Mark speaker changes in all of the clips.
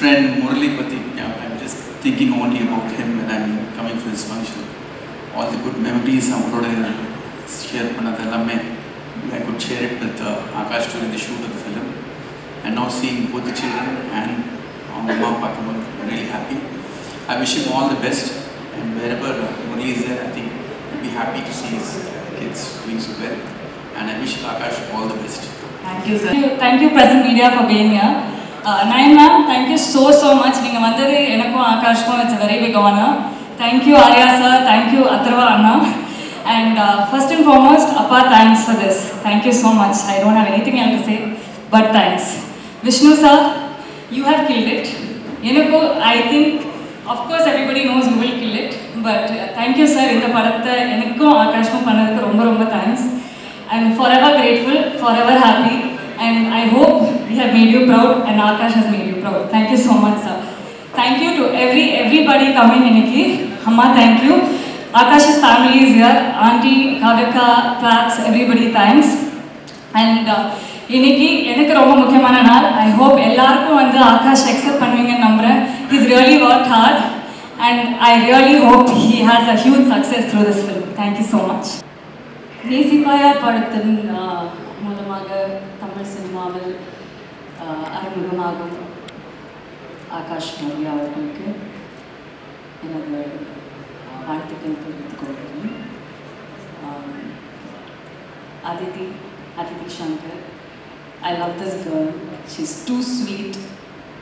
Speaker 1: friend Murali Pati, I'm just thinking only about him when I'm coming for this function. All the good memories I'm going to share I could share it with Akash during the shoot of the film. And now seeing both the children and Mama Papa, I'm really happy. I wish him all the best, and wherever Murali is there, I think he'll be happy to see his kids doing so well. And I wish Akash all the best.
Speaker 2: Thank you, sir. Thank you, Present Media, for being here. Nayan ma'am, thank you so much. Ninga vandadu enakku Akashkum, it's a very big honor. Thank you, Arya sir. Thank you, Atharva Anna. And first and foremost, Appa, thanks for this. Thank you so much. I don't have anything else to say, but thanks. Vishnu sir, you have killed it. Enakku, I think, of course, everybody knows you will kill it. But thank you, sir. In the padatha, enakku Akashkum pannadukku romba thanks. I'm forever grateful, forever happy. And I hope we have made you proud and Akash has made you proud. Thank you so much, sir. Thank you to everybody coming in. Amma, thank you. Akash's family is here. Auntie, Kavika, Plats, everybody thanks. And I hope Akash accept number. He's really worked hard. And I really hope he has a huge success through this film. Thank you so much. Nesipaya Padathan Mulamaga Tamil Cinemavel Aramugamaga Akash Maria Avargalukku enadu vaarthikal theriyuthukolren. Aditi Shankar, I love this girl. She's too sweet,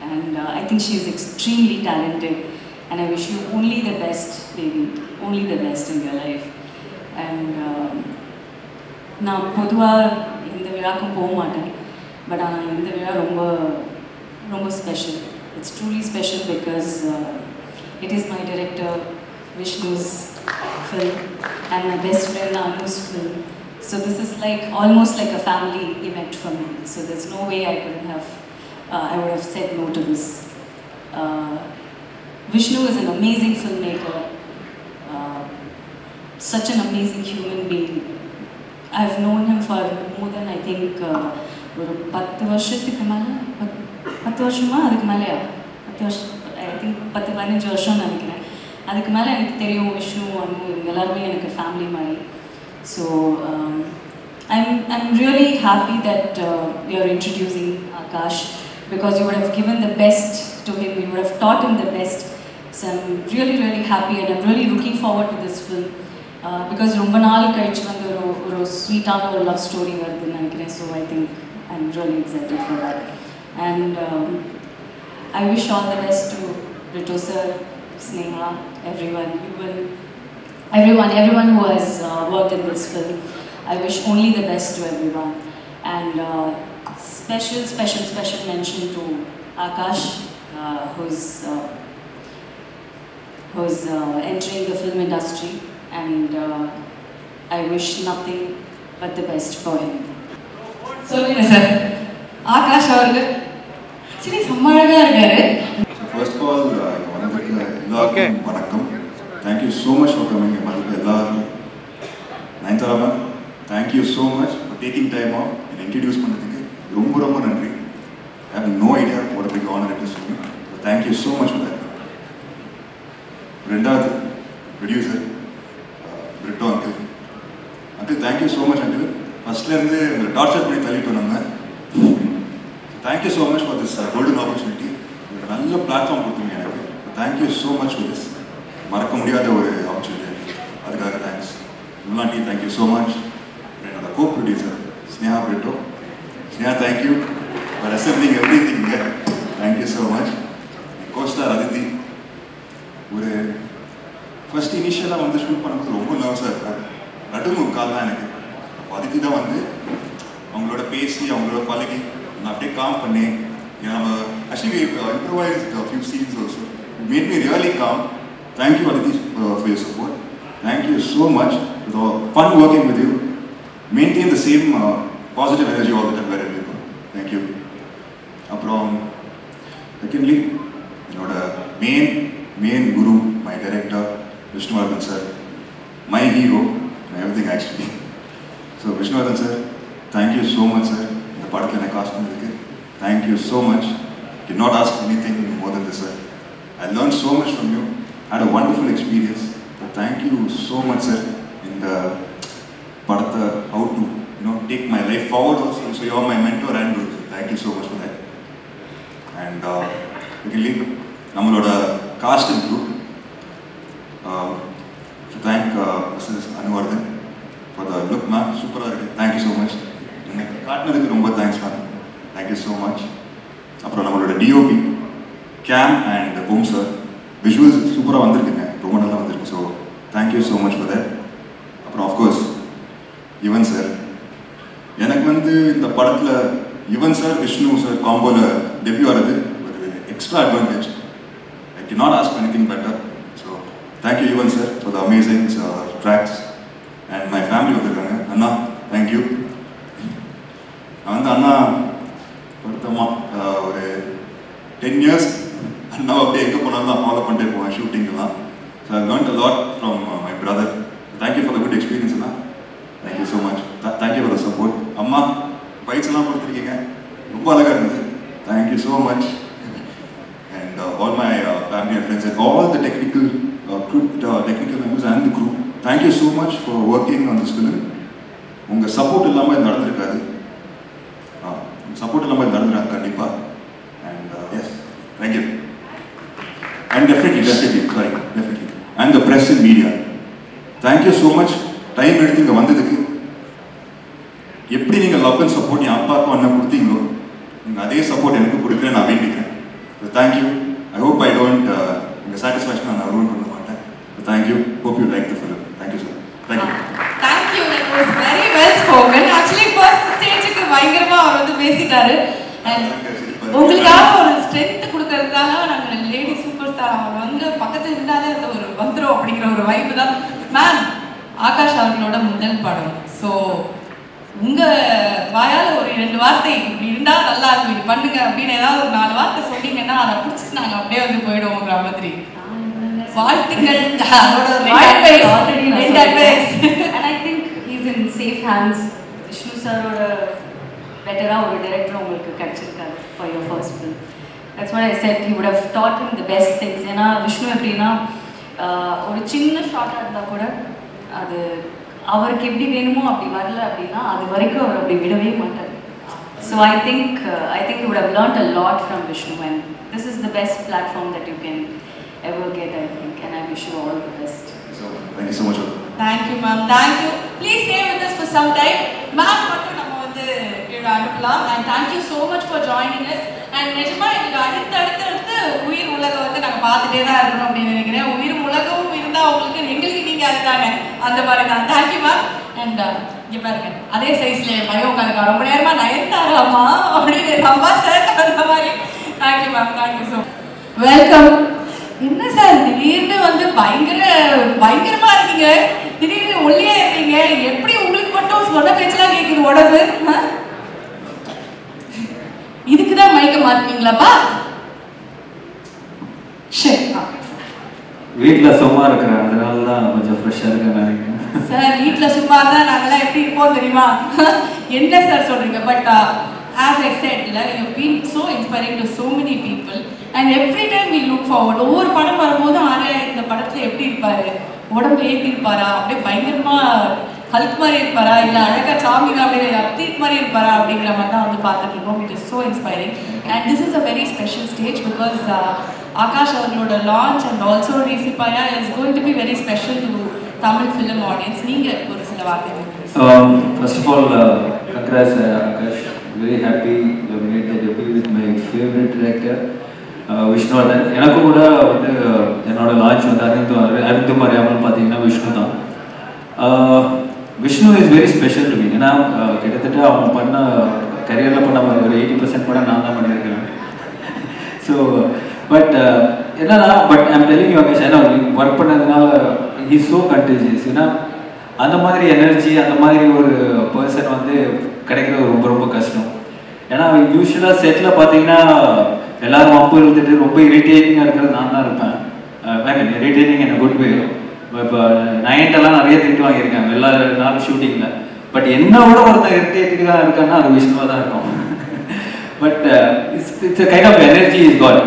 Speaker 2: and I think she is extremely talented, and I wish you only the best, baby, only the best in your life. And நான் பொதுவாக இந்த விழாக்கும் போக மாட்டேன், but ஆனால் இந்த விழா ரொம்ப special. It's truly special because it is my director Vishnu's film and my best friend Anu's film. So this is like almost like a family event for me. So there's no way I would have said no to this. Vishnu is an amazing filmmaker, such an amazing human being. I've known him for more than I think 10 வருஷத்துக்கு மேல 10 வருஷமா அதுக்கு மேலயா 10 வருஷம் I think 10-15 வருஷம் நினைக்கிறேன். அதுக்கு மேல எனக்கு தெரியும் விஷ்ணு அனு எல்லாரும் எனக்கு ஃபேமிலி மாதிரி. So I'm really happy that you're introducing Akash, because you would have given the best to him, you would have taught him the best. So I'm really happy, and I'm really looking forward to this film. Because ரொம்ப நாள் கழிச்சு வந்து ஒரு ஸ்வீட்டான ஒரு love story வருதுன்னு நினைக்கிறேன். So I think I am really excited for that. And I wish all the best to Rito sir, Sneha, everyone who has worked in this film. I wish only the best to everyone. And special mention to Akash, who's entering the film industry. And I wish nothing but the best for him. So, sir, Akash avargal actually samalaga irukkaru.
Speaker 3: So first of all, vanakkam. Thank you so much for coming. Nayanthara ma'am, thank you so much for taking time off and introduce pannadhukku romba nandri. I have no idea what a big honor it is for me. So thank you so much for that. Rendavathu producer Rito uncle, thank you so much uncle. First இருந்து உங்களை torture பண்ணி தள்ளிட்டோம் நம்ம. Thank you so much for this golden opportunity. ஒரு நல்ல platform கொடுத்தீங்க எனக்கு. Thank you so much for this. மறக்க முடியாத ஒரு ஆப்பர்ச்சுனிட்டி. அதுக்காக தேங்க்ஸ். முன்னாடி thank you so much. என்னோட co-producer Sneha Brito. Sneha, thank you for assembling everything here. Thank you so much. Co-star Aditi. ஒரு ஃபர்ஸ்ட் இனிஷியலாக வந்து ஷூட் பண்ணும்போது ரொம்ப நர்வஸாக இருக்காது, நடுமுக்கால் தான் எனக்கு. அப்போ அதுக்கு தான் வந்து அவங்களோட பேசி அவங்களோட பழகி நான் அப்படியே காம் பண்ணேன். நம்ம actually improvise few scenes also it made me really com. Thank you Aditi for your support. Thank you so much. It was fun working with you. Maintain the same positive energy all the time wherever you go. Thank you. அப்புறம் secondly என்னோட main Guru, my director Vishnuvardhan sir, my hero, everything actually. So Vishnuvardhan sir, thank you so much sir. இந்த படத்தில் எனக்கு cost பண்ணதுக்கு thank you so much. cannot ask anything more than this, sir. I learned so much from you. I had a wonderful experience. But thank you so much, sir, in the Padatha, how to take my life forward also. So you are my mentor and guru. Thank you so much for that. And really, nammaloda cast and group. To thank Mrs. Anuvardhan for the look, ma'am. Super. Thank you so much. Thanks, ma'am. Thank you so much. Apra nammaloda DOP, Cam and Om sir. Visuals super vandirukku. Romba nalla vandirukku. So thank you so much for that. Apra of course, Ivan sir. எனக்கு இந்த படத்துல Yuvan sir Vishnu sir காம்போல debut ஆகிறது ஒரு extra advantage. I cannot ask for anything better. So thank you Yuvan sir for the amazing tracks and my family வந்திருக்காங்க. அண்ணா thank you. நான் அண்ணா பொறுத்தமா ஒரு 10 years அண்ணா அப்படியே எங்கே போனாலும் நான் ஃபாலோ பண்ணிட்டே போவேன் ஷூட்டிங்லாம். So I learned a lot from my brother. Thank you for the good experience Anna. Thank you so much. Thank you for the support. அம்மா பைட்ஸ் எல்லாம் கொடுத்துருக்கீங்க, ரொம்ப அழகாக இருந்தது. Thank you so much. And all my family and friends and all the technical members and the crew. Thank you so much for working on this film. உங்கள் support இல்லாமல் இது நடந்திருக்காது. சப்போர்ட் இல்லாமல் இது நடந்துடாது கண்டிப்பாக. And yes, thank you. And definitely. And the press and media. Thank you so much. Time எடுத்து இங்கே வந்ததுக்கு. எப்படி நீங்கள் லவ் அண்ட் சப்போர்ட் என் அப்பாவுக்கும் அண்ணன் கொடுத்தீங்களோ நீங்கள் அதே சப்போர்ட் எனக்கு கொடுக்குறேன் நான் வேண்டிக்கிறேன். Thank you. I hope I don't உங்கள் சாட்டிஸ்ஃபேக்ஷன் நான் ரூல் பண்ண மாட்டேன். Thank you. Hope you like the film. Thank you sir.
Speaker 4: Thank you. It was very well spoken. Actually first ஸ்டேஜுக்கு பயங்கரமாக அவர் வந்து பேசிட்டாரு. அண்ட் உங்களுக்காக ஒரு ஸ்ட்ரென்த் கொடுக்கறதுக்காக நாங்கள் லேடி சூப்பர் ஸ்டார் அவர் வந்து பக்கத்தில் இருந்தாலே அந்த ஒரு வந்துடும் அப்படிங்கிற ஒரு வைப்பு தான். மேம், ஆகாஷ் அவர்களோட முதல் படம். ஸோ உங்கள் வாயால் ஒரு 2 வார்த்தை இப்படி இருந்தால் நல்லா இருக்கும், இப்படி பண்ணுங்க அப்படின்னு ஏதாவது ஒரு 4 வார்த்தை சொன்னீங்கன்னா அதை பிடிச்சிட்டு நாங்கள் அப்படியே வந்து போயிடுவோங்கிற மாதிரி. வாழ்த்துக்கள்.
Speaker 2: And I think he's in safe hands. Vishnu சாரோட பெட்டராக ஒரு டைரக்டர் உங்களுக்கு கிடைச்சிருக்காரு for your first film. That's what I said. You would have taught him the best things. ஏன்னா விஷ்ணு எப்படின்னா ஒரு சின்ன ஷார்ட்டாக இருந்தால் கூட அது அவருக்கு எப்படி வேணுமோ அப்படி வரல அப்படின்னா அது வரைக்கும் அவர் அப்படி விடவே மாட்டார். So I think you would have learnt a lot from Vishnu and this is the best platform that you can ever get. I think and I wish you all the best.
Speaker 3: Thank you so much.
Speaker 4: Thank you ma'am. Thank you. Please stay with us for some time. Ma'am மட்டும் நம்ம வந்து அனுப்பலாம். And thank you so much for joining us. And நிஜமா எனக்கு அடுத்தடுத்து உயிர் உலகம் வந்து நாங்கள் பார்த்துட்டே தான் இருக்கணும் அப்படின்னு நினைக்கிறேன். உயிர் உலகமும் இருந்தால் உங்களுக்கு எங்களுக்கு நீங்கள் அதுதானே அந்த மாதிரி தான். Thank you ma'am. அண்ட் இங்கே பாருங்க அதே சைஸில் பயம் உட்காந்துக்கா ரொம்ப நேரமாக நயன்தாராமா அப்படின்னு ரம்பா சார் அந்த மாதிரி. Thank you ma'am. Thank you so welcome. என்ன சார் திடீர்னு வந்து பயங்கரமா இருக்கீங்க, திடீர்னு ஒல்லியா இருக்கீங்க, எப்படி உங்களுக்கு மட்டும் சொன்ன பேச்செல்லாம் கேட்குது உடம்பு? இதுக்குதான் மயக்க மாட்டீங்களாப்பா? சரி,
Speaker 5: வீட்டில் சும்மா இருக்கிறேன், அதனால தான் கொஞ்சம் ஃப்ரெஷ்ஷாக இருக்கேன் நினைக்கிறேன்.
Speaker 4: சார் வீட்டில் சும்மா தான் நாங்களாம் எப்படி இருப்போம் தெரியுமா? என்ன சார் சொல்றீங்க? But as I said, you've been so inspiring to so many people and every time we look forward. ஒவ்வொரு படம் வரும்போது ஆர்யா இந்த படத்தில் எப்படி இருப்பாரு, உடம்பு ஏற்றி இருப்பாரா, அப்படியே பயங்கரமா ஹல்க் மாதிரி இருப்பாரா, இல்லை அழகா சாமிங்க அப்படியே அப்தீட் மாதிரி இருப்பாரா அப்படிங்கிற மாதிரி தான் வந்து பார்த்துட்டு இருக்கோம். It is so inspiring and this is a very special stage because Akash அவர்களோட லான்ச் அண்ட் ஆல்சோ ரீசிபாயா is going to be very special to Tamil film audience. நீங்கள் ஒரு சில வார்த்தைகள்.
Speaker 5: First of all, congrats Akash. Very happy you made the debut with my favorite director Vishnuvardhan. எனக்கு கூட வந்து என்னோட லான்ச் வந்து அறிந்தும் அறியாமல் பார்த்தீங்கன்னா விஷ்ணு தான். Vishnu is very special to me. ஏன்னா கிட்டத்தட்ட அவங்க பண்ண கரியரில் பண்ண ஒரு 80% படம் நான் தான் பண்ணியிருக்கேன். ஸோ பட் என்னன்னா ஐம் டெல்லிங் யூ Akash, ஏன்னா ஒர்க் பண்ணதுனால ஹி ஸோ கண்டேஜியஸ். ஏன்னா அந்த மாதிரி எனர்ஜி அந்த மாதிரி ஒரு பர்சன் வந்து கிடைக்கிறது ரொம்ப ரொம்ப கஷ்டம். ஏன்னா யூஸ்வலாக செட்டில் பார்த்தீங்கன்னா எல்லோரும் வம்பு எழுதிட்டு ரொம்ப இரிட்டேட்டிங்காக இருக்கிறது நான் தான் இருப்பேன். ஐ மீன் இரிட்டேட்டிங் இன் குட் வே. இப்போ நைன்ட்டெல்லாம் நிறைய திட்டு வாங்கியிருக்கேன் எல்லா நாளும் ஷூட்டிங்கில். பட் என்னோட ஒருத்தன் இரிட்டேட்டிங்காக இருக்கான்னா அது விஷ்ணுவாக தான் இருக்கும். But it's a kind of energy is got.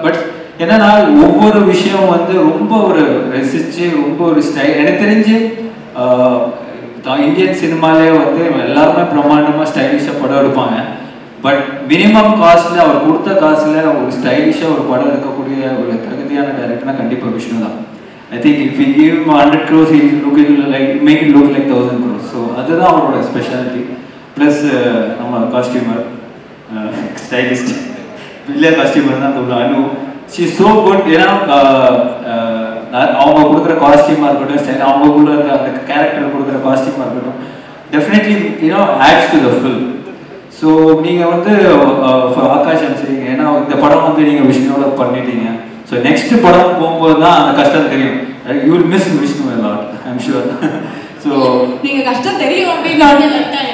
Speaker 5: But என்னன்னா ஒவ்வொரு விஷயம் வந்து ரொம்ப ஒரு ரசிச்சு ரொம்ப ஒரு ஸ்டைல் எனக்கு தெரிஞ்சு இந்தியன் சினிமாலே வந்து எல்லாருமே பிரம்மாண்டமாக ஸ்டைலிஷாக படம் எடுப்பாங்க. பட் மினிமம் காஸ்ட்டில் அவர் கொடுத்த காசில் ஒரு ஸ்டைலிஷாக ஒரு படம் எடுக்கக்கூடிய ஒரு தகுதியான டைரக்டர்னா கண்டிப்பாக விஷ்ணு தான். I think if we give him 100 crores, he'll look it like make it look like 1000 crores. So அதுதான் அவரோட ஸ்பெஷாலிட்டி. ப்ளஸ் நம்ம காஸ்டியூமர் ஸ்டைலிஸ்ட் இல்லை காஸ்டியூமர் தான் அந்த Anu. She is so good. ஏன்னா அவங்க கொடுக்குற காஸ்டியூமாக இருக்கட்டும், ஸ்டைல் அவங்களுக்குள்ள இருக்க அந்த கேரக்டர் கொடுக்குற காஸ்டியூமாக இருக்கட்டும், definitely adds to the film. So நீங்கள் வந்து ஆகாஷம் செய்யுங்க. ஏன்னா இந்த படம் வந்து நீங்கள் விஷ்ணுவோட பண்ணிட்டீங்க. ஸோ நெக்ஸ்ட் படம் போகும்போது தான் அந்த கஷ்டம் தெரியும். You will miss Vishnu a lot, I'm sure. So
Speaker 4: நீங்கள் கஷ்டம் தெரியும் அப்படின்னு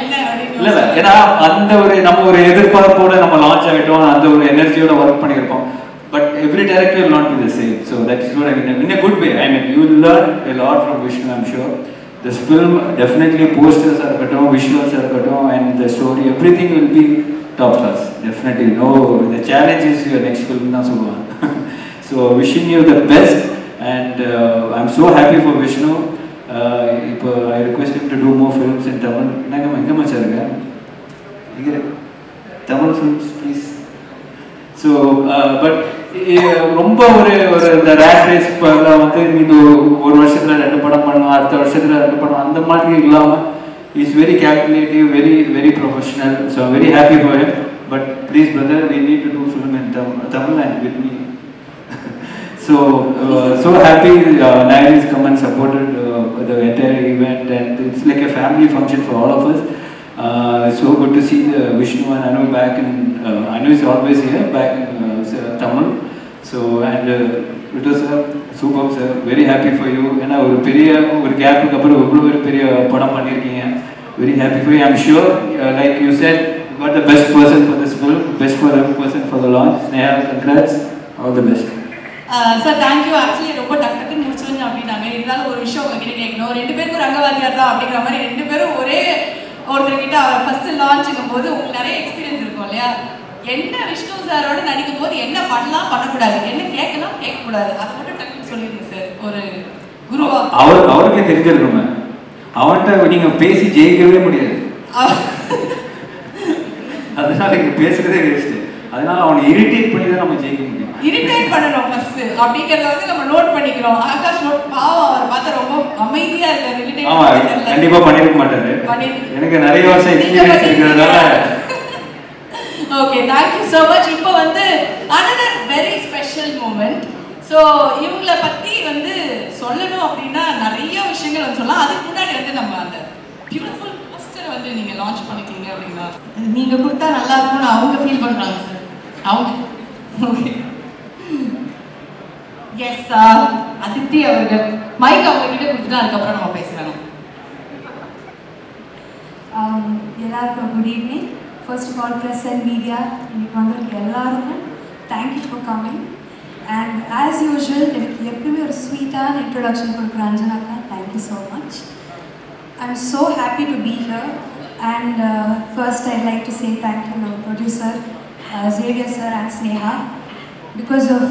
Speaker 4: என்ன
Speaker 5: இல்லை இல்லை, ஏன்னா அந்த ஒரு நம்ம ஒரு எதிர்பார்ப்போட நம்ம லான்ச் ஆகிட்டோம், அந்த ஒரு எனர்ஜியோட ஒர்க் பண்ணியிருப்போம். But every director will not be the same. So that is what I mean. In a good way. I mean, you will learn a lot from Vishnu, I'm sure. This film definitely posters are better, visuals are better, and the story, everything will be top class. Definitely. No, the challenge is your next film. So wishing you the best, and I'm so happy for Vishnu. I request him to do more films in Tamil. Tamil films, please. So, but ரொம்ப ஒரு இந்த rat race வந்து இந்த ஒரு வருஷத்தில் 2 படம் பண்ணணும், அடுத்த வருஷத்தில் 2 படம், அந்த மாதிரி இல்லாமல் is very calculative, very very professional. So very happy for him. But please brother, we need to do film in Tamil and with me. So happy Nair has come and supported the entire event, and it's like a family function for all of us. So good to see the Vishnu and Anu back in. Anu is always here, back in Tamil. So and it was superb, sir. Very happy for you. And ஒரு பெரிய ஒரு கேப்புக்கு அப்புறம் இவ்வளவு ஒரு பெரிய படம் பண்ணியிருக்கீங்க. Very happy for you. I'm sure, like you said, you got the best person for this film, best for every person for the launch. Sneha, congrats. All the best.
Speaker 4: Sir thank you. Actually ரொம்ப டக்குன்னு முடிச்சுருங்க அப்படின்னாங்க. இருந்தாலும் ஒரு விஷயம் உங்ககிட்ட கேட்கணும். 2 பேருக்கும் ரங்கவாதியார் தான் அப்படிங்கிற மாதிரி 2 பேரும் ஒரே ஒருத்தர்கிட்ட அவர் ஃபர்ஸ்ட் லான்ச்சுங்கும் போது உங்களுக்கு நிறைய எக்ஸ்பீரியன்ஸ் இருக்கும் இல்லையா? என்ன விஷ்ணு சாரோட நடிக்கும் போது என்ன பண்ணலாம், பண்ணக்கூடாது, என்ன கேட்கலாம், கேட்கக்கூடாது, அதை மட்டும் டக்குன்னு சொல்லிடுங்க சார். ஒரு குருவா
Speaker 5: அவருக்கே தெரிஞ்சிருக்குமே. அவன்கிட்ட நீங்க பேசி ஜெயிக்கவே முடியாது. அதனால இங்க பேசுறதே வேஸ்ட். அதனால அவனை இரிட்டேட் பண்ணி தான் நம்ம ஜெயிக்க முடியும்.
Speaker 4: இரிட்டேட் பண்ணணும் ஃபர்ஸ்ட் அப்படிங்கறத வந்து நம்ம நோட் பண்ணிக்கிறோம். ஆகாஷ் நோட் பாவம், அவர் பார்த்தா ரொம்ப அமைதியா இருக்காரு. இரிட்டேட் பண்ணல.
Speaker 5: கண்டிப்பா பண்ணிருக்க மாட்டாரு. எனக்கு நிறைய வருஷம் எக்ஸ்பீரியன்ஸ் இருக்கிறதால.
Speaker 4: Okay, thank you so much. இப்போ வந்து another very special moment. So இவங்களை பற்றி வந்து சொல்லணும் அப்படின்னா நிறைய விஷயங்கள் வந்து சொல்லலாம். அதுக்கு முன்னாடி வந்து நம்ம அந்த பியூட்டிஃபுல் போஸ்டரை வந்து நீங்கள் லான்ச் பண்ணிக்கிறீங்க அப்படின்னா நீங்கள் கொடுத்தா நல்லா இருக்கும்னு அவங்க ஃபீல் பண்ணுறாங்க சார். அவங்க ஓகே எஸ் அதித்தி அவர்கள் மைக் அவங்க கிட்ட கொடுத்துட்டு அதுக்கப்புறம் நம்ம பேசுகிறாங்க.
Speaker 6: எல்லாருக்கும் good evening. First of all press and media இன்னைக்கு வந்திருக்க எல்லாருக்கும் thank you for coming. And as usual எனக்கு எப்பவுமே ஒரு ஸ்வீட்டான இன்ட்ரொடக்ஷன் கொடுக்குற அஞ்சனாக்கா, thank you so much. I am so happy to be here. And first I'd like to say thank you to producer Xavier sir and Sneha. Because of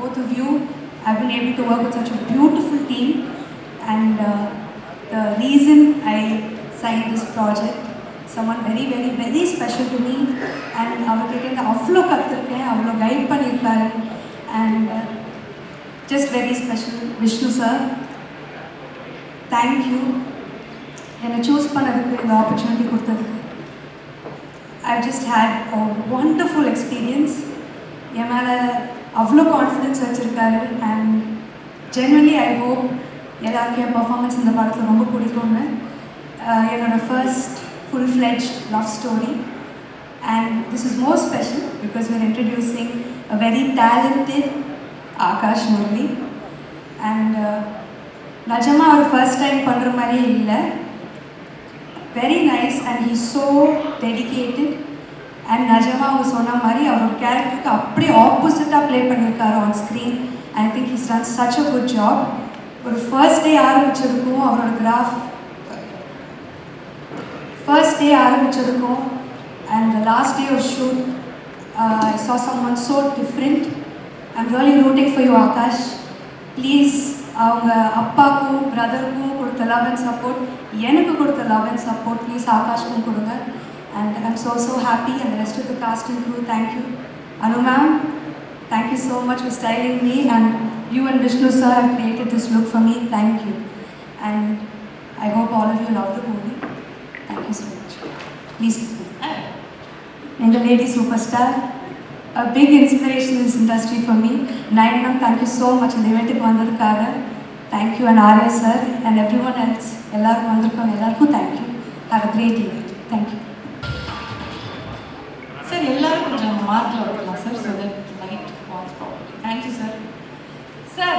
Speaker 6: both of you, I've been able to work with such a beautiful team, and the reason I signed this project, someone very very very special to me, and avarkku avlo kathirukken, avlo guide pannirukkaru, and just very special Vishnu sir, thank you enna choose pannadukku, indha opportunity kodutadukku. I've just had a wonderful experience. என் மேலே அவ்வளோ confidence வச்சுருக்காரு. And generally I hope எல்லாருக்கும் என் performance இந்த படத்தில் ரொம்ப பிடிக்கும்னு. என்னோடய first full-fledged love story, and this is more special because we're introducing a very talented Akash Murali, and Najama our first time pandra mari illa, very nice, and he's so dedicated. And Najama who sonna mari our character ku appadi opposite ah play pannirukkaru on screen. I think he's done such a good job. For first day ஆரம்பிச்சதுக்கும் அவரோட graph first day ஆரம்பிச்சதுக்கும் and the last day of shoot I saw someone so different. I'm really rooting for you, Akash. Please, அவங்க அப்பாக்கும் பிரதருக்கும் கொடுத்த love and support, எனக்கு கொடுத்த love and support, please ஆகாஷ்க்கும் கொடுங்க. And I'm so happy, and the rest of the cast and crew, thank you. Anu ma'am, thank you so much for styling me, and you and Vishnu sir have created this look for me. Thank you. And I hope all of you love the movie. Thank you so much. Please. And the lady superstar, a big inspiration in this industry for me. Nayanam, thank you so much. And event ku vandadukkaga thank you, and Arya sir and everyone else. Ellarum vandirukkom ellarku thank you. Have a great evening. Thank you.
Speaker 4: Sir, ellarum konjam markla vadala sir, so that light falls properly. Thank you sir. Sir,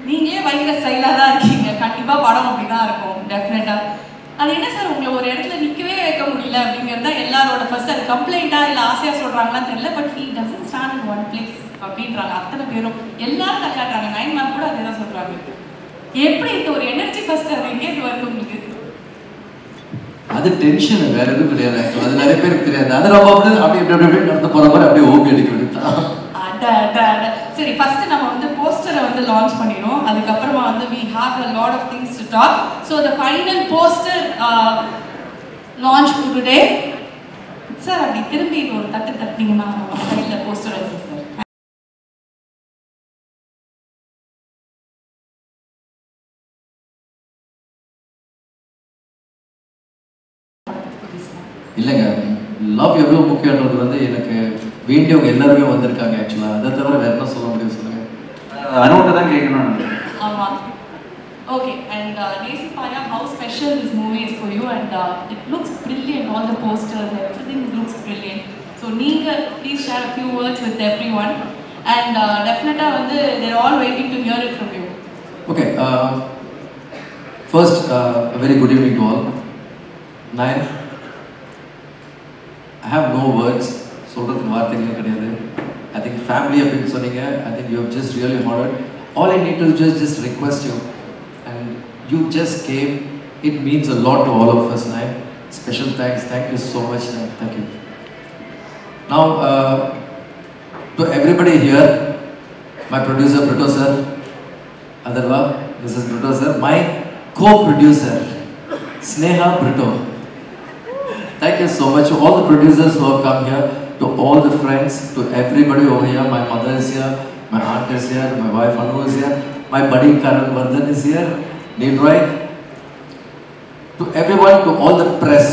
Speaker 4: நீங்களே பயங்கர ஸ்டைலாக தான் இருக்கீங்க. கண்டிப்பாக படம் அப்படி தான் இருக்கும் டெஃபினட்டாக. அது என்ன சார் உங்களை ஒரு இடத்துல நிற்கவே வைக்க முடியல அப்படிங்கிறது தான் எல்லாரோட ஃபர்ஸ்ட். அது கம்ப்ளைண்ட்டாக இல்லை ஆசையாக சொல்கிறாங்களான்னு தெரியல. But he doesn't stand in one place அப்படின்றாங்க அத்தனை பேரும். எல்லாரும் கல்யாடுறாங்க. நைன் மேம் கூட அதே தான் சொல்கிறாங்க. எப்படி இந்த ஒரு எனர்ஜி ஃபர்ஸ்ட் அது எங்கேருந்து வருது உங்களுக்கு?
Speaker 7: அது டென்ஷன், வேற எதுவும் கிடையாது. அது நிறைய பேருக்கு தெரியாது. அது நம்ம அப்படி நடந்து போகிற மாதிரி அப்படியே ஓபி அடிக்க வேண்டியது.
Speaker 4: சரி, ஃபர்ஸ்ட் நம்ம வந்து போஸ்டரை வந்து லான்ச் பண்ணிடுவோம். அதுக்கப்புறமா வந்து we have a lot of things to talk. So the final poster launch for today. Sir அப்படி திரும்பி ஒரு தட்டிங்கன்னா நம்ம சைடில் போஸ்டர் வச்சு சார்.
Speaker 7: இல்லைங்க, லவ் எவ்வளோ முக்கியன்றது வந்து எனக்கு வேண்டியவங்க எல்லாருமே வந்திருக்காங்க. ஆக்சுவலாக அதை தவிர வேற என்ன சொல்ல முடியும் சொல்லுங்க.
Speaker 5: அனுகிட்ட தான் கேட்கணும்.
Speaker 4: ஆமாம், okay. And Nesippaya, how special this movie is for you, and it looks brilliant. All the posters, everything looks brilliant. So நீங்கள் please share a few words with everyone. And டெஃபினட்டாக வந்து they're all waiting to hear it from you.
Speaker 7: Okay, first very good evening to all. Nayan, I have no words. சொல்கிறதுக்கு வார்த்தைகளே கிடையாது. I think family அப்படின்னு சொன்னீங்க. I think you have just really honored. All I need to just request you, and you just came. It means a lot to all of us. Now, special thanks. Thank you so much. Thank you. Now, to everybody here, my producer Brito sir, Adarva, Mrs. Brito sir, my co-producer Sneha Brito. Thank you so much to all the producers who have come here, to all the friends, to everybody over here. My mother is here, my aunt is here, my wife Anu is here, my buddy Karan Vardhan is here, Neelroy. To everyone, to all the press,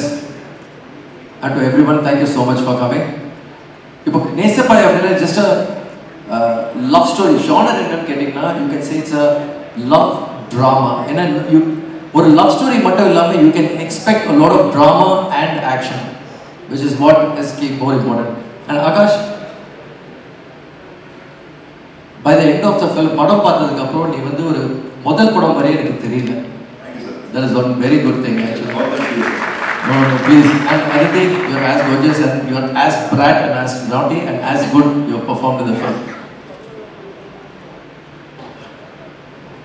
Speaker 7: and to everyone, thank you so much for coming. Now, Nesapaya is just a love story. Genre ennu kettingna, you can say it's a love drama. And ஒரு love story மட்டும் இல்லாமல் you can expect a lot of drama and action, which is what is more important. And Akash, by the end of the film, படம் பார்த்ததுக்கு அப்புறம் நீ வந்து ஒரு முதல் படம் வரைய எனக்கு தெரியல. That is one very good thing actually. No, please. And I think you are as gorgeous and you are as bright and as naughty and as good you have performed in the film.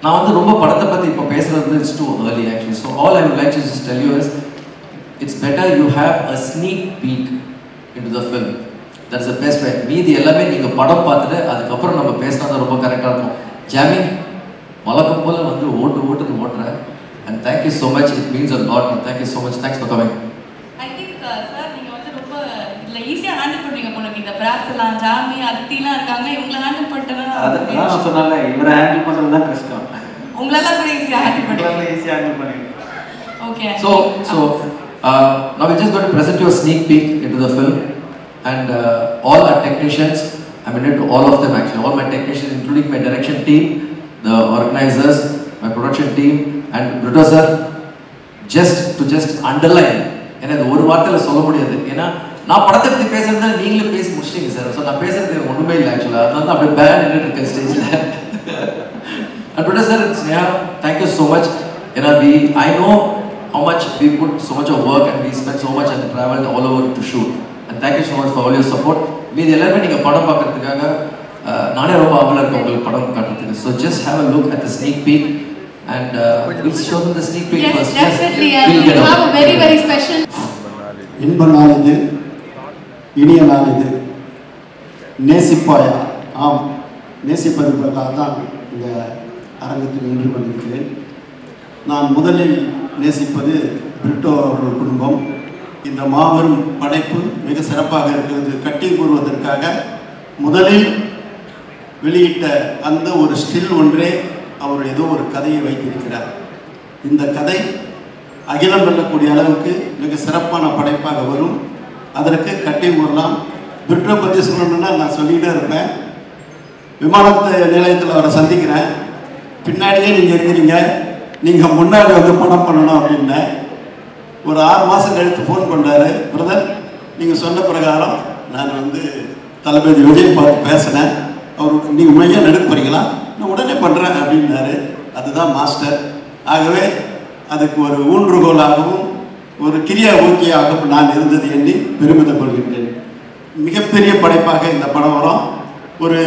Speaker 7: நான் வந்து ரொம்ப படத்தை பற்றி இப்போ பேசுகிறது it's too early actually. So all I would like to just tell you is it's better you have a sneak peak into the film. That is the best way. மீதி எல்லாமே நீங்கள் படம் பார்த்துட்டு அதுக்கப்புறம் நம்ம பேசினா தான் ரொம்ப கரெக்டாக இருக்கும். ஜாமி, வழக்கம் போல் வந்து ஓட்டுன்னு ஓட்டுறேன். And thank you so much. It means a lot. Thank you so much. Thanks for coming.
Speaker 4: I think sir நீங்கள் வந்து ரொம்ப இதில் ஈஸியாக ஹேண்டில் பண்ணுவீங்க போல. இந்த பிராட்ஸ் எல்லாம் ஜாமி அதித்திலாம் இருக்காங்க, இவங்களை ஹேண்டில் பண்ணிட்டேன்னா
Speaker 5: நான் சொன்னால இவரை ஹேண்டில் பண்ணுறது தான் கஷ்டம்.
Speaker 4: உங்களெல்லாம் கூட ஈஸியாக ஹேண்டில் பண்ணுவீங்க.
Speaker 5: ஈஸியாக ஹேண்டில் பண்ணுவீங்க.
Speaker 4: Okay.
Speaker 7: So now we're just going to present you a sneak peek into the film, and all our technicians, I'm in it to all of them actually, all my technicians, including my direction team, the organizers, my production team, and Brito sir, just underline. ஏன்னா இது ஒரு வார்த்தையில் சொல்ல முடியாது. ஏன்னா நான் படத்தை பற்றி பேசுறதுனா நீங்களே பேசி முடிச்சிட்டீங்க சார். ஸோ நான் பேசுறது ஒன்றுமே இல்லை ஆக்சுவலாக. அது வந்து அப்படியே பேன் நின்றுட்டு இருக்கேன் ஸ்டேஜில். And Brito sir, Sneha, thank you so much. I know how much we put so much of work and we spent so much and traveled all over to shoot. And thank you so much for all your support. மீதி எல்லாருமே நீங்கள் படம் பார்க்கறதுக்காக நானே ரொம்ப ஆவலாக இருக்கேன் உங்களுக்கு படம் காட்டுறதுக்கு. So just have a look at the sneak peek and we'll show them the sneak peek
Speaker 4: yes,
Speaker 7: first.
Speaker 4: Yes, definitely.
Speaker 7: We'll
Speaker 4: And we have a very, very special.
Speaker 8: இன்ப நாள் இது, இனிய நாள் இது. நேசிப்பாயா? ஆம், நேசிப்பதற்காக தான் இந்த அரங்கத்தில் நின்று கொண்டிருக்கிறேன். நான் முதலில் நேசிப்பது பிரிட்டோ அவர்கள் குடும்பம். இந்த மாபெரும் படைப்பு மிக சிறப்பாக இருக்கிறது. கட்டி கூறுவதற்காக முதலில் வெளியிட்ட அந்த ஒரு ஸ்டில் ஒன்றே அவர் ஏதோ ஒரு கதையை வைத்திருக்கிறார். இந்த கதை அகிலம் வெல்லக்கூடிய அளவுக்கு மிக சிறப்பான படைப்பாக வரும். அதற்கு கட்டி கூறலாம். பிரிட்டோ பற்றி சொல்லணும்னா நான் சொல்லிக்கிட்டே இருப்பேன். விமான நிலையத்தில் அவரை சந்திக்கிறேன். பின்னாடியே நீங்கள் இருக்கிறீங்க, நீங்கள் முன்னாடி வந்து படம் பண்ணணும் அப்படின்னு ஒரு 6 மாதம் கழித்து ஃபோன் பண்ணார். பிரதர், நீங்கள் சொன்ன பிரகாரம் நான் வந்து தளபதி விஜய் பார்த்து பேசினேன். அவர் நீங்கள் மையாக நடுக்க போகிறீங்களா? நான் உடனே பண்ணுறேன் அப்படின்னாரு. அதுதான் மாஸ்டர். ஆகவே அதுக்கு ஒரு ஊன்றுகோலாகவும் ஒரு கிரியா ஊக்கியாகவும் நான் இருந்தது எண்ணி பெருமிதம் கொள்கின்றேன். மிகப்பெரிய படைப்பாக இந்த படம் வரும். ஒரு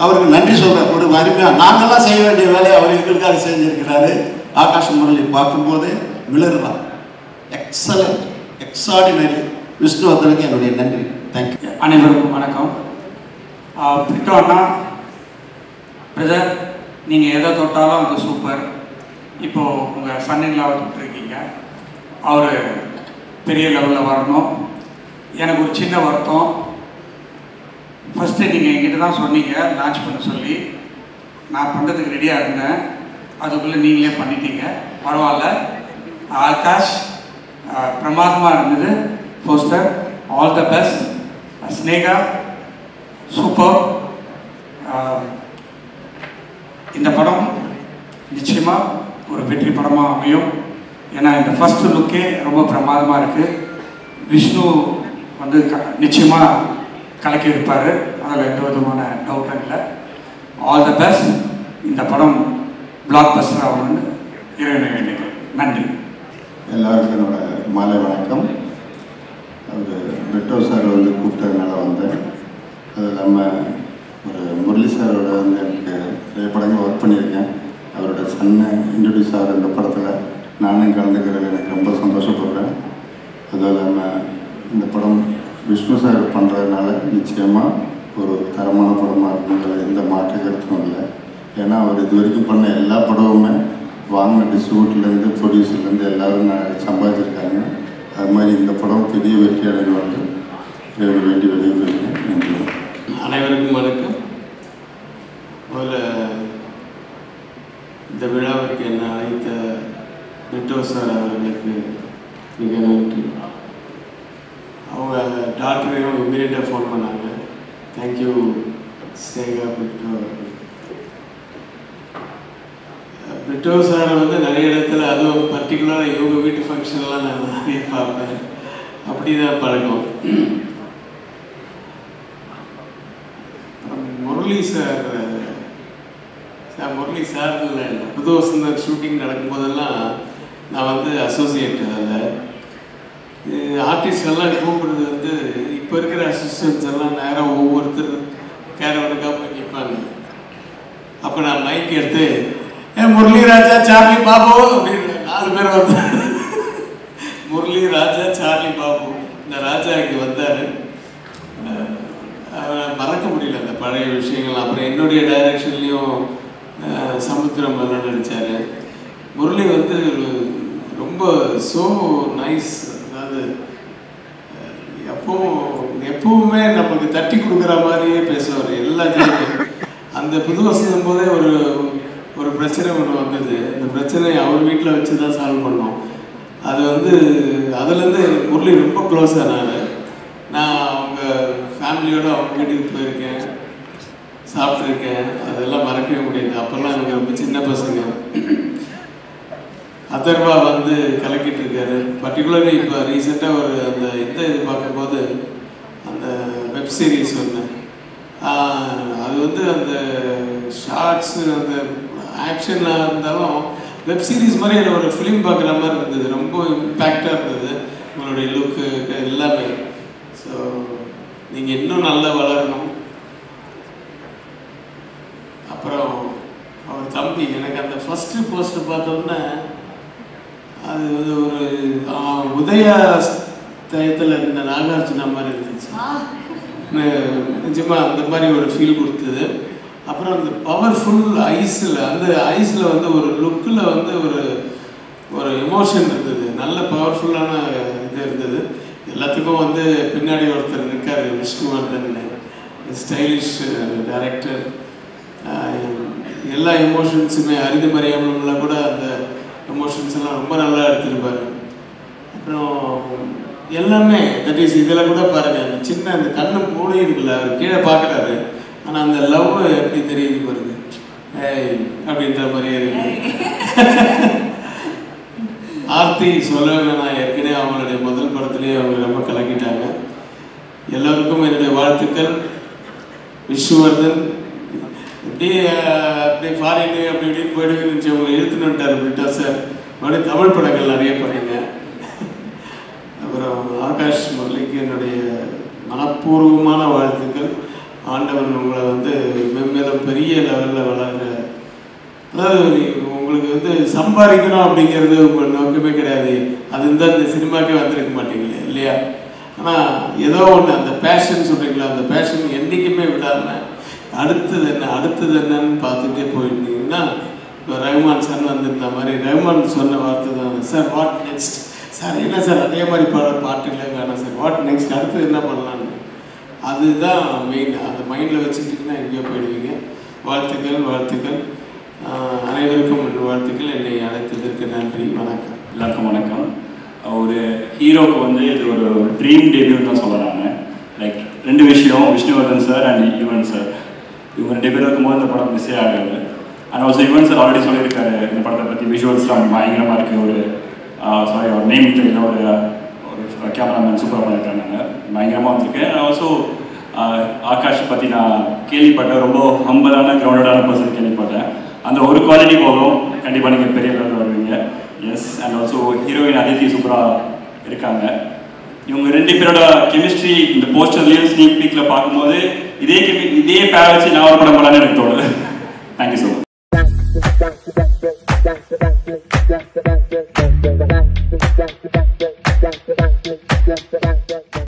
Speaker 8: அவருக்கு நன்றி சொல்ற ஒரு அருமையாக நாங்கள்லாம் செய்ய வேண்டிய வேலையை அவர் எங்களுக்காக செஞ்சிருக்கிறாரு. ஆகாஷ் முரளி பார்க்கும்போது விளரலாம். எக்ஸலண்ட், எக்ஸார்டினரி. விஷ்ணுவர்தனுக்கு என்னுடைய நன்றி. தேங்க்யூ.
Speaker 9: அனைவருக்கும் வணக்கம். பிரிட்டோ அண்ணா, பிரதர், நீங்கள் எதை தொட்டாலும் அது சூப்பர். இப்போது உங்கள் சன்னிங்லாவை தொட்டிருக்கீங்க. அவர் பெரிய லெவலில் வரணும். எனக்கு ஒரு சின்ன வருத்தம். ஃபஸ்ட்டு நீங்கள் என்கிட்ட தான் சொன்னீங்க லான்ச் பண்ண சொல்லி. நான் பண்ணுறதுக்கு ரெடியாக இருந்தேன். அதுக்குள்ளே நீங்களே பண்ணிட்டீங்க. பரவாயில்ல. ஆகாஷ் பிரமாதமாக இருந்தது. Poster all the best. Sneha super. இந்த படம் நிச்சயமாக ஒரு வெற்றி படமாக அமையும். ஏன்னா இந்த ஃபஸ்ட்டு லுக்கே ரொம்ப பிரமாதமாக இருக்குது. விஷ்ணு வந்து நிச்சயமாக கலக்கி இருப்பார். அதில் எந்த விதமான டவுட்டும் இல்லை. All the best. இந்த படம் பிளாக் பஸ்டர் ஆகணும்னு இறைவனை வேண்டிக்கிறேன். நன்றி.
Speaker 10: எல்லாருக்கும் என்னோட மாலை வணக்கம். அவர் பிரிட்டோ சார் வந்து கூப்பிட்டதுனால வந்தேன். அது இல்லாமல் ஒரு முரளி சாரோட வந்து எனக்கு நிறைய படங்கள் ஒர்க் பண்ணியிருக்கேன். அவரோட சன்னை இன்ட்ரடியூஸ் ஆகிற இந்த படத்தில் நானும் கலந்துக்கிறது எனக்கு ரொம்ப சந்தோஷப்படுறேன். அதுவும் இல்லாமல் இந்த படம் விஷ்ணு சார் பண்ணுறதுனால நிச்சயமாக ஒரு தரமான படமாக இருக்குங்கிறது எந்த மாற்று கருத்தும் இல்லை. ஏன்னா அவர் இது வரைக்கும் பண்ண எல்லா படமுமே வாங்கின டிஸ்ட்ரிபியூட்டர்லேருந்து ப்ரொடியூசர்லேருந்து எல்லோரும் சம்பாதிச்சிருக்காங்க. அது மாதிரி இந்த படம் பெரிய வெற்றி அடைவாங்க வேண்டி வெளியிடுறேன். நன்றி.
Speaker 11: அனைவருக்கும் வணக்கம். முதல்ல இந்த விழாவிற்கு என்ன அழைத்த பிரிட்டோ சார் அவர்களுக்கு மிக நன்றி. அவங்க டாக்டரையும் இம்மீடியட்டாக ஃபோன் பண்ணாங்க. தேங்க்யூ ஸ்னேகா பிரிட்டோ. பிரிட்டோ சாரை வந்து நிறைய இடத்துல, அதுவும் பர்டிகுலராக இவங்க வீட்டு ஃபங்க்ஷன்லாம் நான் நிறைய பார்ப்பேன். அப்படி தான் பழக்கம். முரளி சார் முரளி சார் இல்லை, புது வசந்தர் ஷூட்டிங் நடக்கும்போதெல்லாம் நான் வந்து அசோசியேட். அதில் ஆர்டிஸ்டெல்லாம் கூப்பிடுறது வந்து இப்போ இருக்கிற அசிஸ்டன்ஸ் எல்லாம் நேராக ஒவ்வொருத்தர் கேரவனுக்காக போய் நிற்பாங்க. அப்போ நான் மைக் எடுத்து முரளி ராஜா சார்லி பாபு அப்படின்னு 4 பேர் வந்தார். முரளி ராஜா சார்லி பாபு. இந்த ராஜா இங்கே வந்தார். மறக்க முடியல அந்த பழைய விஷயங்கள். அப்புறம் என்னுடைய டைரக்ஷன்லேயும் சமுத்திரம் நடித்தார். முரளி வந்து ரொம்ப ஸோ நைஸ். அதாவது எப்பவுமே நமக்கு தட்டி கொடுக்குற மாதிரியே பேசுவார் எல்லாத்தையுமே. அந்த புது வசந்தம் போதே ஒரு பிரச்சனை ஒன்று வந்தது. அந்த பிரச்சனையை அவர் வீட்டில் வச்சு தான் சால்வ் பண்ணோம். அது வந்து அதுலேருந்து முரளி ரொம்ப க்ளோஸ் ஆனார். நான் அவங்க ஃபேமிலியோடு அவங்க வீட்டுக்கு போயிருக்கேன், சாப்பிட்ருக்கேன். அதெல்லாம் மறக்கவே முடியாது. அப்போல்லாம் எனக்கு ரொம்ப சின்ன பசங்க. அதர்வா வந்து கலக்கிட்டு இருக்காரு. பர்டிகுலர்லி இப்போ ரீசெண்டாக அந்த இது பார்க்கும்போது அந்த வெப் சீரிஸ் ஒன்று, அது வந்து அந்த ஷார்ட்ஸு அந்த ஆக்ஷனாக இருந்தாலும் வெப் சீரிஸ் மாதிரி எனக்கு ஒரு ஃபிலிம் பார்க்குற மாதிரி இருந்தது. ரொம்ப இம்பேக்டாக இருந்தது உங்களுடைய லுக்கு எல்லாமே. ஸோ நீங்கள் இன்னும் நல்லா வளரணும். அப்புறம் அவர் தம்பி, எனக்கு அந்த ஃபஸ்ட்டு போஸ்ட்டு பார்த்தோன்னே அது வந்து ஒரு உதயா தயத்தில் இருந்த நாகார்ஜுனா மாதிரி இருந்துச்சு. நிஜமாக அந்த மாதிரி ஒரு ஃபீல் கொடுத்தது. அப்புறம் அந்த பவர்ஃபுல் ஐஸில் வந்து ஒரு லுக்கில் வந்து ஒரு எமோஷன் இருந்தது, நல்ல பவர்ஃபுல்லான இது இருந்தது. எல்லாத்துக்கும் வந்து பின்னாடி ஒருத்தர் இருக்கார், விஷ்ணுவர்தன், ஸ்டைலிஷ் டைரக்டர். எல்லா எமோஷன்ஸுமே அறிந்துமறியாமலாம் கூட அந்த எமோஷன்ஸ் எல்லாம் ரொம்ப நல்லா எடுத்துருப்பார். அப்புறம் எல்லாமே தட் இஸ் இதில் கூட பாருங்கள், அந்த சின்ன அந்த கண்ணு மூடி இருக்குல்ல, அவர் கீழே பார்க்குறாரு, ஆனால் அந்த லவ் எப்படி தெரியுது பாருங்க, ஏய் அப்படின்ற மாதிரியே இருக்கு. ஆர்த்தி சொல்லவே வேணாம், ஏற்கனவே அவங்களுடைய முதல் படத்துலேயே அவங்க ரொம்ப கலக்கிட்டாங்க. எல்லோருக்கும் என்னுடைய வாழ்த்துக்கள். விஷ்ணுவர்தன் அப்படியே ஃபாரின் அப்படி இப்படின்னு போயிடுவேன்னு அவங்க இழுத்துன்னு வந்துட்டார் பிரிட்டோ சார். மறுபடியும் தமிழ் படங்கள் நிறைய பண்ணுங்க. அப்புறம் ஆகாஷ் முரளிக்கு என்னுடைய மனப்பூர்வமான வாழ்த்துக்கள். ஆண்டவன் உங்களை வந்து மென்மேலும் பெரிய லெவலில் வளர்க. அதாவது உங்களுக்கு வந்து சம்பாதிக்கணும் அப்படிங்கிறது உங்கள் நோக்கமே கிடையாது, அது இருந்தால் இந்த சினிமாக்கே வந்திருக்க மாட்டீங்களே இல்லையா? ஆனால் ஏதோ ஒன்று அந்த பேஷன் சொல்கிறீங்களா, அந்த பேஷன் என்றைக்குமே விடாமல் அடுத்தது என்னன்னு பார்த்துட்டே போயிருந்தீங்கன்னா, இப்போ ரஹ்மான் சார் வந்திருந்த மாதிரி ரஹ்மான் சொன்ன வார்த்தை தான், சார் வாட் நெக்ஸ்ட் சார், என்ன சார் அதே மாதிரி பாட்டுகளே வேணாம் சார், வாட் நெக்ஸ்ட் அடுத்தது என்ன பண்ணலான்னு. அதுதான் மெயின். அந்த மைண்டில் வச்சுக்கிட்டிங்கன்னா எங்கேயோ போயிடுவீங்க. வாழ்த்துக்கள் அனைவருக்கும் என் வாழ்த்துக்கள். என்னை அழைத்ததற்கு நன்றி. வணக்கம்.
Speaker 12: எல்லாருக்கும் வணக்கம். ஒரு ஹீரோக்கு வந்து இது ஒரு ட்ரீம் டெபியூன்னு தான் சொல்கிறாங்க. லைக் 2 விஷயம், Vishnuvardhan sir and Yuvan sir. இவங்க 2 பேர் இருக்கும்போது இந்த படம் மிஸ்ஸே ஆகாது. And also Yuvan sir already சொல்லியிருக்காரு இந்த படத்தை பற்றி, விஷுவல்ஸ்லாம் பயங்கரமாக இருக்குது. ஒரு நேம் தெரியல, ஒரு கேமராமேன் சூப்பராக பண்ணியிருக்காங்க, பயங்கரமாக வந்திருக்கு. அண்ட் ஆல்சோ ஆகாஷ் பற்றி நான் கேள்விப்பட்டேன், ரொம்ப ஹம்பலான கிரவுண்டடான பர்சன் கேள்விப்பட்டேன். அந்த ஒரு குவாலிட்டி போகும், கண்டிப்பாக நீங்கள் பெரிய லெவலில் வருவீங்க. Yes. And also heroine Aditi சூப்பராக இருக்காங்க. இவங்க 2 பேரோட கெமிஸ்ட்ரி இந்த போஸ்டர்லேயும் ஸ்னீக் பீக்கில் பார்க்கும்போது இதே பேரை வச்சு நான் ஒரு படம் போலான்னு எனக்கு தோணுது. Thank you so much.